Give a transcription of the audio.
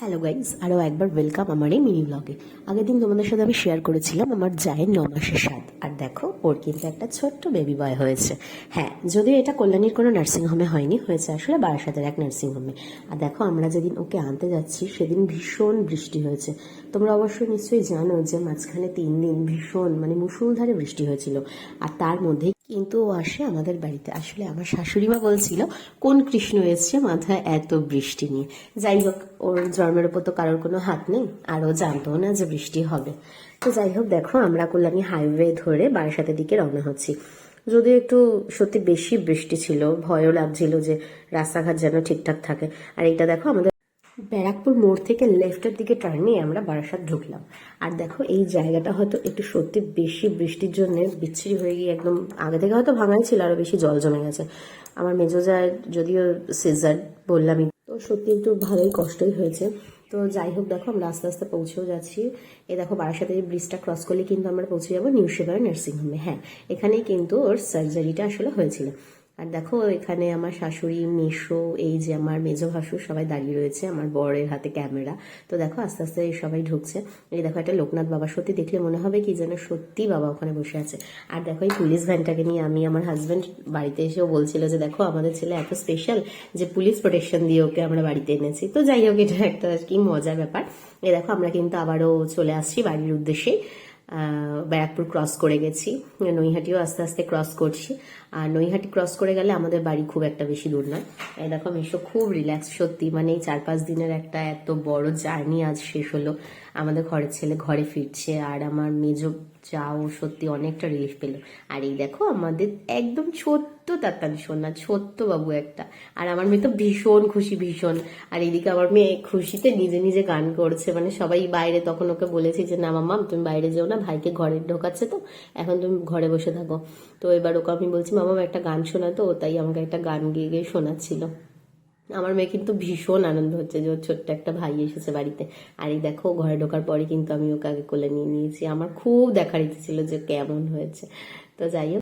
Hello guys, আরও একবার welcome আমার এই মিনি ব্লগে। আগের দিন তোমাদের সাথে আমি শেয়ার করেছিলাম আমার জায়ের 9 মাসের স্বাদ। আর দেখো, ওর কিন্তু একটা ছোট্ট বেবি বয় হয়েছে। হ্যাঁ, যদিও এটা কল্যাণীর কোনো নার্সিংহোমে হয়নি, হয়েছে আসলে বারাসাতের এক নার্সিংহোমে। আর দেখো, আমরা যেদিন ওকে আনতে যাচ্ছি সেদিন ভীষণ বৃষ্টি হয়েছে। তোমরা অবশ্যই নিশ্চয়ই জানো যে মাঝখানে 3 দিন ভীষণ মুষলধারে বৃষ্টি হয়েছিল। আর তার মধ্যে কিন্তু ও আসে আমাদের বাড়িতে। আসলে আমার শাশুড়িমা বলছিল কোন কৃষ্ণ এসছে মাথায় এত বৃষ্টি নিয়ে। যাই হোক, ওর জন্মের উপর তো কারোর কোনো হাত নেই, আর ও জানতো না যে বৃষ্টি হবে। তো যাই হোক, দেখো আমরা কল্যাণী হাইওয়ে ধরে বারাসাতের দিকে রওনা হচ্ছি। যদিও একটু সত্যি বেশি বৃষ্টি ছিল, ভয়ও লাগছিল যে রাস্তাঘাট যেন ঠিকঠাক থাকে। আর এটা দেখো, আমাদের ব্যারাকপুর মোড় থেকে লেফটের দিকে টার্ন নিয়ে আমরা বারাসাত ঢুকলাম। আর দেখো, এই জায়গাটা হয়তো একটু সত্যি বেশি বৃষ্টির জন্য বিচ্ছিরি হয়ে গিয়ে একদম আগে থেকে হয়তো ভাঙাই ছিল, আরো বেশি জল জমে গেছে। আমার মেজো যায়, যদিও সিজার বললামই, তো সত্যি একটু ভালোই কষ্টই হয়েছে। তো যাই হোক, দেখো আমরা আস্তে আস্তে পৌঁছেও যাচ্ছি। এই দেখো, বারাসাতের এই ব্রিজটা ক্রস করলে কিন্তু আমরা পৌঁছে যাবো নিউ সেবার নার্সিংহোমে। হ্যাঁ, এখানেই কিন্তু ওর সার্জারিটা আসলে হয়েছিল। আর দেখো, এখানে আমার শাশুড়ি, মেশো, এই যে আমার মেজো ভাসুর সবাই দাঁড়িয়ে রয়েছে, আমার বরের হাতে ক্যামেরা। তো দেখো, আস্তে আস্তে সবাই ঢুকছে। এই দেখো, একটা লোকনাথ বাবা, সত্যি দেখলে মনে হবে কি যেন সত্যি বাবা ওখানে বসে আছে। আর দেখো, এই পুলিশ ভ্যানটাকে নিয়ে আমি, আমার হাজব্যান্ড বাড়িতে এসেও বলছিল যে দেখো, আমাদের ছেলে এত স্পেশাল যে পুলিশ প্রোটেকশন দিয়ে ওকে আমরা বাড়িতে এনেছি। তো যাই হোক, এটা একটা কি মজার ব্যাপার। এই দেখো, আমরা কিন্তু আবারও চলে আসছি বাড়ির উদ্দেশ্যে। ব্যারাকপুর ক্রস করে গেছি, নৈহাটিও আস্তে আস্তে ক্রস করছি। আর নৈহাটি ক্রস করে গেলে আমাদের বাড়ি খুব একটা বেশি দূর নয়। এই দেখো, মিশো খুব রিল্যাক্স সত্যি, এই 4-5 দিনের একটা এত বড় জার্নি আজ শেষ হলো। আমাদের ঘরের ছেলে ঘরে ফিরছে, আর আমার মেজো যাও সত্যি অনেকটা রিলিফ পেল। আর এই দেখো, আমাদের একদম ছোট্ট তাতান সোনা, ছোট্ট বাবু একটা। আর আমার মেয়ে তো ভীষণ খুশি, ভীষণ। আর এইদিকে আমার মেয়ে খুশিতে নিজে নিজে গান করছে, সবাই বাইরে, তখন ওকে বলেছি যে না মাম্মা, তুমি বাইরে যেও না, ভাইকে ঘরে ঢোকাচ্ছে তো, এখন তুমি ঘরে বসে থাকো। তো এবার ওকে আমি বলছি মাম্মা একটা গান শোনা, তো তাই আমাকে একটা গান গেয়ে গিয়ে শোনাচ্ছিল। আমার মেয়ে কিন্তু ভীষণ আনন্দ হচ্ছে যে ওর ছোট্ট একটা ভাই এসেছে বাড়িতে। আর এই দেখো, ঘরে ঢোকার পরে কিন্তু আমি ওকে আগে কোলে নিয়ে নিয়েছি। আমার খুব দেখার ইচ্ছে ছিল যে কেমন হয়েছে। তো যাই হোক,